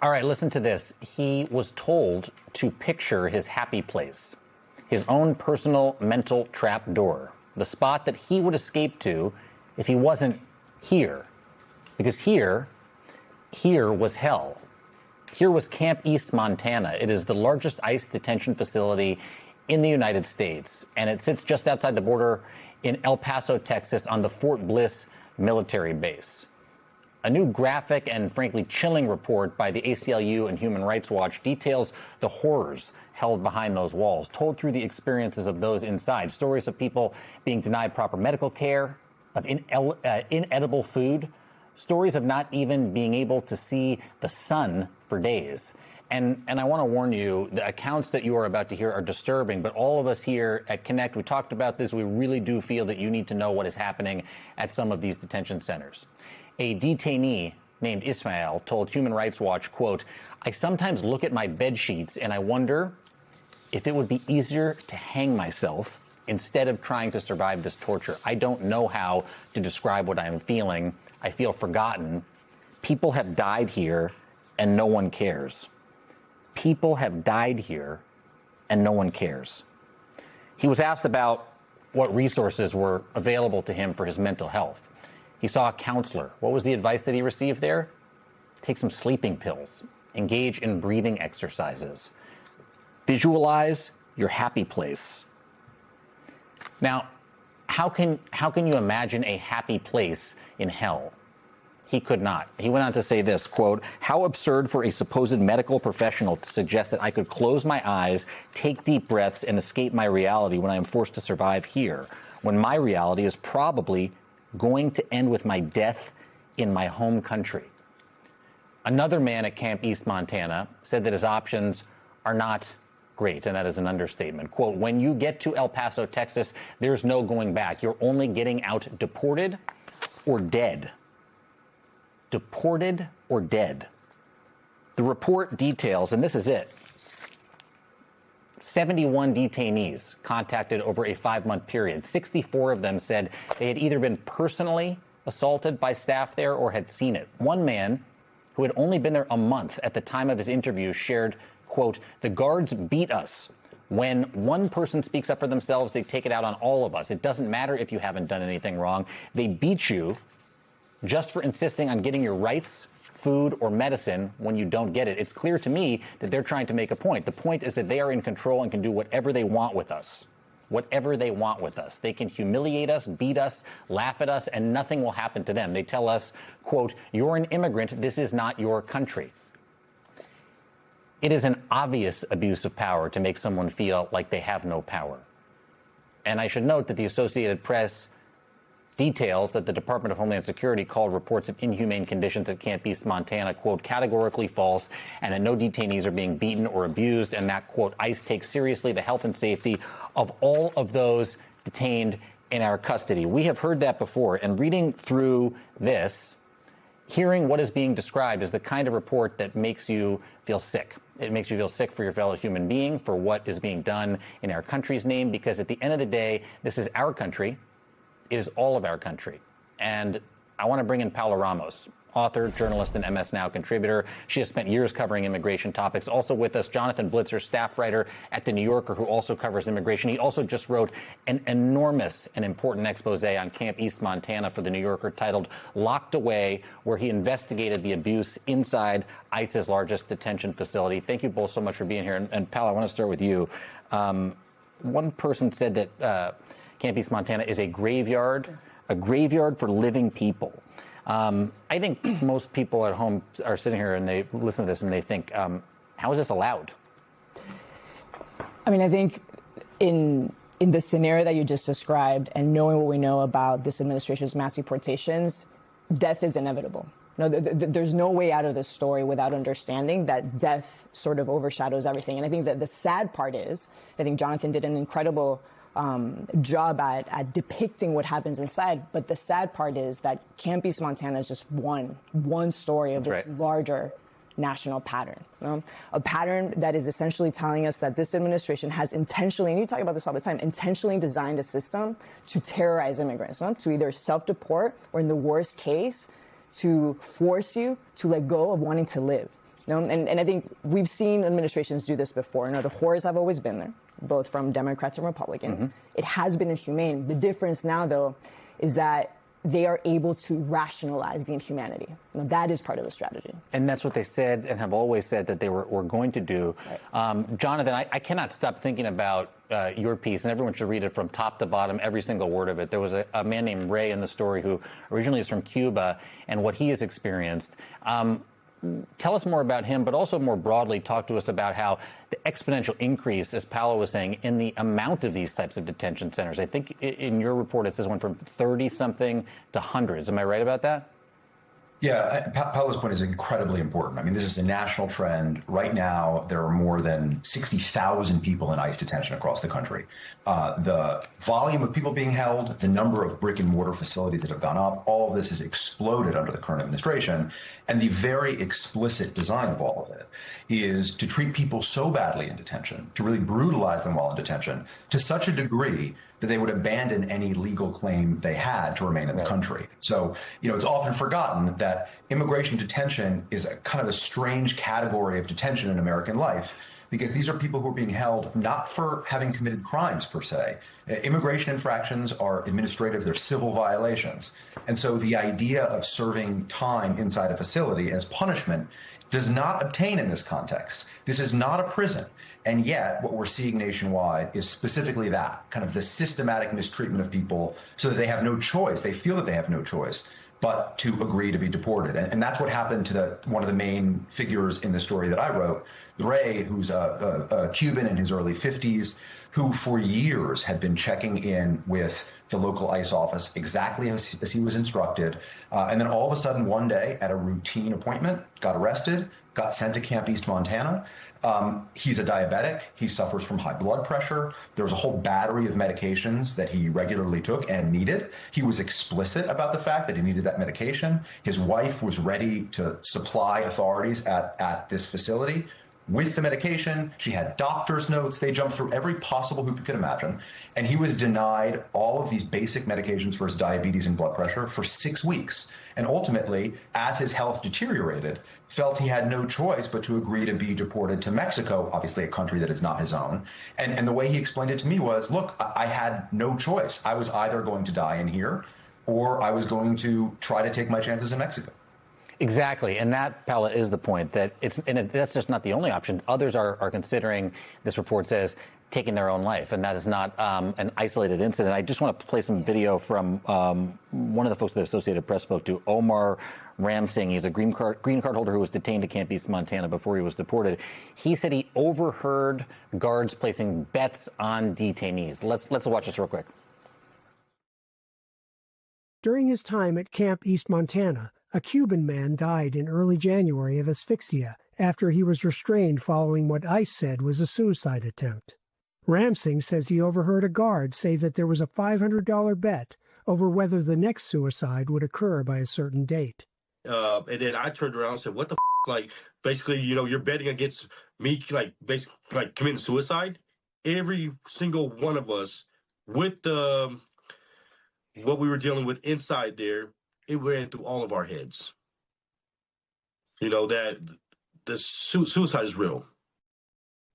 All right, listen to this. He was told to picture his happy place, his own personal mental trap door, the spot that he would escape to if he wasn't here. Because here was hell. Here was Camp East, Montana. It is the largest ICE detention facility in the United States, and it sits just outside the border in El Paso, Texas, on the Fort Bliss military base. A new graphic and frankly chilling report by the ACLU and Human Rights Watch details the horrors held behind those walls, told through the experiences of those inside. Stories of people being denied proper medical care, of inedible food, stories of not even being able to see the sun for days. And I want to warn you, the accounts that you are about to hear are disturbing, but all of us here at Connect, we talked about this, we really do feel that you need to know what is happening at some of these detention centers. A detainee named Ismail told Human Rights Watch, quote, "I sometimes look at my bed sheets and I wonder if it would be easier to hang myself instead of trying to survive this torture. I don't know how to describe what I'm feeling. I feel forgotten. People have died here and no one cares. People have died here and no one cares." He was asked about what resources were available to him for his mental health. He saw a counselor. What was the advice that he received there? Take some sleeping pills. Engage in breathing exercises. Visualize your happy place. Now, how can you imagine a happy place in hell? He could not. He went on to say this, quote, "How absurd for a supposed medical professional to suggest that I could close my eyes, take deep breaths, and escape my reality when I am forced to survive here, when my reality is probably going to end with my death in my home country." Another man at Camp East, Montana, said that his options are not great, and that is an understatement. Quote, "When you get to El Paso, Texas, there's no going back. You're only getting out deported or dead." Deported or dead. The report details, and this is it, 71 detainees contacted over a 5-month period. 64 of them said they had either been personally assaulted by staff there or had seen it. One man who had only been there a month at the time of his interview shared, quote, "The guards beat us. When one person speaks up for themselves, they take it out on all of us. It doesn't matter if you haven't done anything wrong. They beat you just for insisting on getting your rights, food, or medicine when you don't get it." It's clear to me that they're trying to make a point. The point is that they are in control and can do whatever they want with us. Whatever they want with us. They can humiliate us, beat us, laugh at us, and nothing will happen to them. They tell us, quote, "You're an immigrant. This is not your country." It is an obvious abuse of power to make someone feel like they have no power. And I should note that the Associated Press details that the Department of Homeland Security called reports of inhumane conditions at Camp East, Montana, quote, "categorically false," and that no detainees are being beaten or abused, and that, quote, "ICE takes seriously the health and safety of all of those detained in our custody." We have heard that before, and reading through this, hearing what is being described is the kind of report that makes you feel sick. It makes you feel sick for your fellow human being, for what is being done in our country's name, because at the end of the day, this is our country. It is all of our country. And I want to bring in Paola Ramos, author, journalist, and MS Now contributor. She has spent years covering immigration topics. Also with us, Jonathan Blitzer, staff writer at The New Yorker, who also covers immigration. He also just wrote an enormous and important expose on Camp East, Montana for The New Yorker titled "Locked Away," where he investigated the abuse inside ICE's largest detention facility. Thank you both so much for being here. And Paola, I want to start with you. One person said that Camp East, Montana is a graveyard for living people. I think most people at home are sitting here and they listen to this and they think, how is this allowed? I mean, I think in the scenario that you just described and knowing what we know about this administration's mass deportations, death is inevitable. No, there's no way out of this story without understanding that death sort of overshadows everything. And I think that the sad part is, I think Jonathan did an incredible job at depicting what happens inside. But the sad part is that Camp East, Montana is just one story of this larger national pattern. A pattern that is essentially telling us that this administration has intentionally, and you talk about this all the time, intentionally designed a system to terrorize immigrants, to either self-deport or in the worst case, to force you to let go of wanting to live. And I think we've seen administrations do this before. The horrors have always been there, both from Democrats and Republicans. It has been inhumane. The difference now, though, is that they are able to rationalize the inhumanity. Now, that is part of the strategy. And that's what they said and have always said that they were going to do. Right. Jonathan, I cannot stop thinking about your piece, and everyone should read it from top to bottom, every single word of it. There was a man named Ray in the story who originally is from Cuba and what he has experienced. Tell us more about him, but also more broadly, talk to us about how the exponential increase, as Paolo was saying, in the amount of these types of detention centers. I think in your report it says went from 30-something to hundreds. Am I right about that? Yeah, Paolo's point is incredibly important. I mean, this is a national trend. Right now, there are more than 60,000 people in ICE detention across the country. The volume of people being held, the number of brick and mortar facilities that have gone up, all of this has exploded under the current administration. And the very explicit design of all of it is to treat people so badly in detention, to really brutalize them while in detention, to such a degree that they would abandon any legal claim they had to remain in the country. So, it's often forgotten that immigration detention is a kind of a strange category of detention in American life, because these are people who are being held not for having committed crimes per se. Immigration infractions are administrative, they're civil violations. And so the idea of serving time inside a facility as punishment does not obtain in this context. This is not a prison. And yet what we're seeing nationwide is specifically that, kind of the systematic mistreatment of people so that they have no choice. They feel that they have no choice but to agree to be deported. And that's what happened to one of the main figures in the story that I wrote, Ray, who's a Cuban in his early 50s, who for years had been checking in with the local ICE office exactly as he was instructed. And then all of a sudden one day at a routine appointment, got arrested, got sent to Camp East, Montana. He's a diabetic. He suffers from high blood pressure. There was a whole battery of medications that he regularly took and needed. He was explicit about the fact that he needed that medication. His wife was ready to supply authorities at this facility with the medication. She had doctor's notes. They jumped through every possible hoop you could imagine. And he was denied all of these basic medications for his diabetes and blood pressure for 6 weeks. And ultimately, as his health deteriorated, felt he had no choice but to agree to be deported to Mexico, obviously a country that is not his own. And the way he explained it to me was, look, I had no choice. I was either going to die in here or I was going to try to take my chances in Mexico. Exactly. And that, Paola, is the point, that that's just not the only option. Others are considering, this report says, taking their own life. And that is not an isolated incident. I just want to play some video from one of the folks that Associated Press spoke to, Omar Ramsing. He's a green card holder who was detained at Camp East, Montana before he was deported. He said he overheard guards placing bets on detainees. Let's watch this real quick. During his time at Camp East, Montana, a Cuban man died in early January of asphyxia after he was restrained following what ICE said was a suicide attempt. Ramsing says he overheard a guard say that there was a $500 bet over whether the next suicide would occur by a certain date. And then I turned around and said, what the f***? Like, basically, you're betting against me, basically committing suicide? Every single one of us, with what we were dealing with inside there, it ran through all of our heads. That the suicide is real.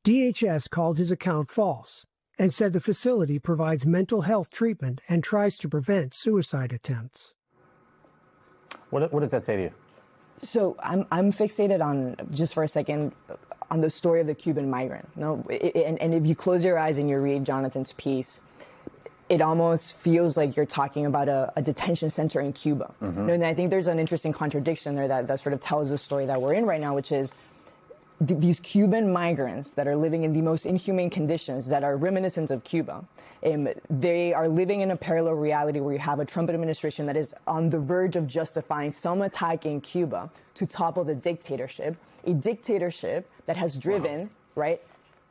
DHS called his account false and said the facility provides mental health treatment and tries to prevent suicide attempts. What does that say to you? So I'm fixated on, just for a second, on the story of the Cuban migrant. And if you close your eyes and you read Jonathan's piece, it almost feels like you're talking about a detention center in Cuba. And I think there's an interesting contradiction there that sort of tells the story that we're in right now, which is these Cuban migrants that are living in the most inhumane conditions that are reminiscent of Cuba. They are living in a parallel reality where you have a Trump administration that is on the verge of justifying some attack in Cuba to topple the dictatorship, a dictatorship that has driven,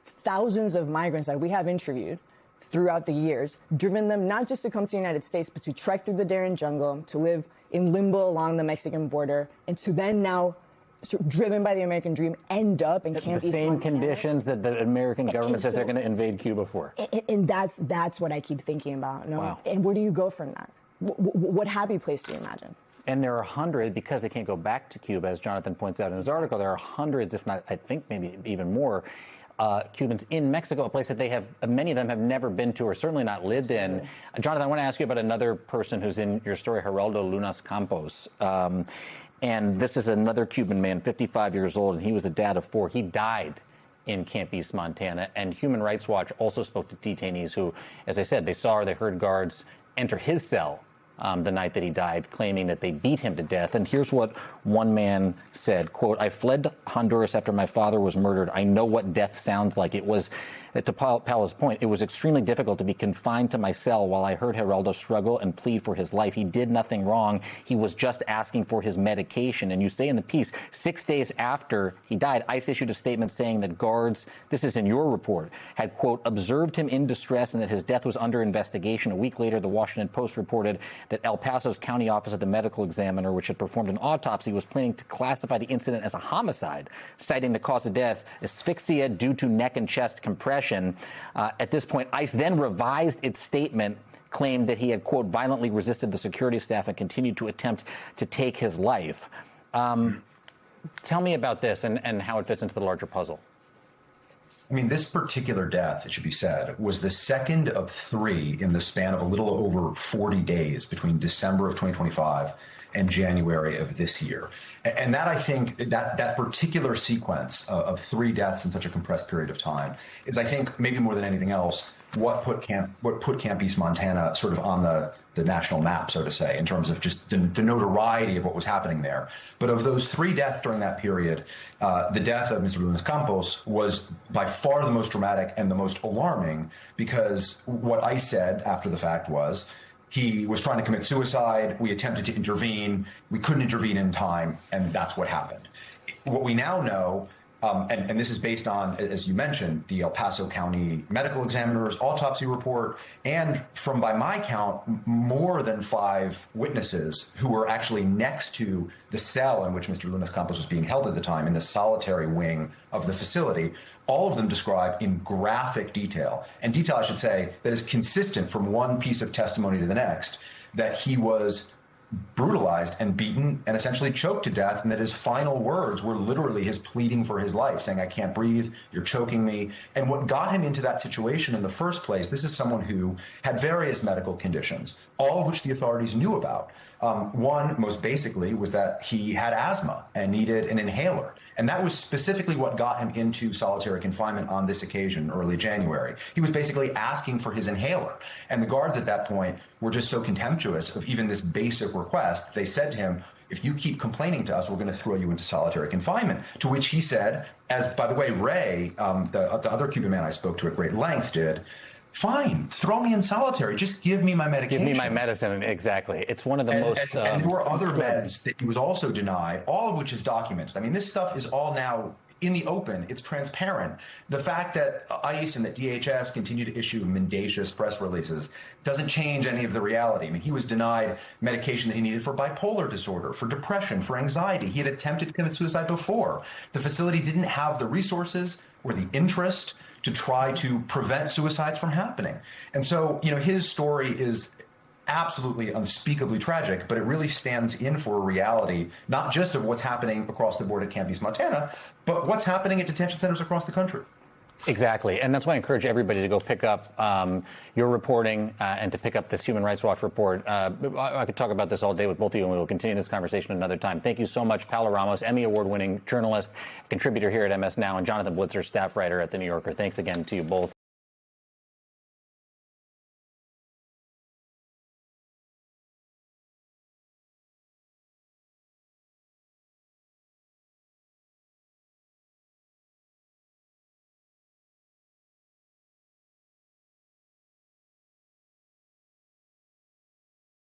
thousands of migrants that we have interviewed throughout the years, driven them not just to come to the United States, but to trek through the Darien jungle, to live in limbo along the Mexican border, and to then now, driven by the American dream, end up in Camp East, the same Montana. Conditions that the American government says they're going to invade Cuba for. And that's what I keep thinking about. Wow. And where do you go from that? What happy place do you imagine? And there are hundreds, because they can't go back to Cuba, as Jonathan points out in his article, there are hundreds, if not, I think maybe even more, Cubans in Mexico, a place that many of them have never been to or certainly not lived in. Jonathan, I want to ask you about another person who's in your story, Geraldo Lunas Campos. And this is another Cuban man, 55 years old, and he was a dad of 4. He died in Camp East, Montana. And Human Rights Watch also spoke to detainees who, as I said, they heard guards enter his cell the night that he died, claiming that they beat him to death. And here's what one man said, quote, "I fled Honduras after my father was murdered. I know what death sounds like. It was," to Paula's point, "it was extremely difficult to be confined to my cell while I heard Geraldo struggle and plead for his life. He did nothing wrong. He was just asking for his medication." And you say in the piece, 6 days after he died, ICE issued a statement saying that guards, this is in your report, had, quote, "observed him in distress and that his death was under investigation." A week later, the Washington Post reported that El Paso's county office of the medical examiner, which had performed an autopsy, was planning to classify the incident as a homicide, citing the cause of death, asphyxia due to neck and chest compression. At this point, ICE then revised its statement, claimed that he had, quote, "violently resisted the security staff and continued to attempt to take his life." Tell me about this and how it fits into the larger puzzle. I mean, this particular death, it should be said, was the second of 3 in the span of a little over 40 days between December of 2025 and January of this year. And that, I think, that particular sequence of 3 deaths in such a compressed period of time is, I think, maybe more than anything else, what put Camp East, Montana sort of on the national map, so to say, in terms of just the notoriety of what was happening there. But of those 3 deaths during that period, the death of Mr. Lunas Campos was by far the most dramatic and the most alarming, because what ICE said after the fact was, he was trying to commit suicide. We attempted to intervene. We couldn't intervene in time, and that's what happened. What we now know, and this is based on, as you mentioned, the El Paso County Medical Examiner's autopsy report, and from, by my count, more than 5 witnesses who were actually next to the cell in which Mr. Lunas Campos was being held at the time, in the solitary wing of the facility. All of them describe in graphic detail, and detail, I should say, that is consistent from one piece of testimony to the next, that he was brutalized and beaten and essentially choked to death, and that his final words were literally his pleading for his life, saying, "I can't breathe, you're choking me." And what got him into that situation in the first place, this is someone who had various medical conditions, all of which the authorities knew about. One, most basically, was that he had asthma and needed an inhaler. And that was specifically what got him into solitary confinement on this occasion, early January. He was basically asking for his inhaler. And the guards at that point were just so contemptuous of even this basic request. They said to him, "If you keep complaining to us, we're going to throw you into solitary confinement." To which he said, as, by the way, Ray, the other Cuban man I spoke to at great length, did, "Fine, throw me in solitary. Just give me my medication. Give me my medicine." Exactly. It's one of the most... And there were other meds that he was also denied, all of which is documented. I mean, this stuff is all now in the open. It's transparent. The fact that ICE and that DHS continue to issue mendacious press releases doesn't change any of the reality. I mean, he was denied medication that he needed for bipolar disorder, for depression, for anxiety. He had attempted to commit suicide before. The facility didn't have the resources or the interest to try to prevent suicides from happening. And so, you know, his story is absolutely unspeakably tragic, but it really stands in for a reality, not just of what's happening across the board at Camp East, Montana, but what's happening at detention centers across the country. Exactly. And that's why I encourage everybody to go pick up your reporting and to pick up this Human Rights Watch report. I could talk about this all day with both of you, and we will continue this conversation another time. Thank you so much, Paula Ramos, Emmy Award-winning journalist, contributor here at MS Now, and Jonathan Blitzer, staff writer at The New Yorker. Thanks again to you both.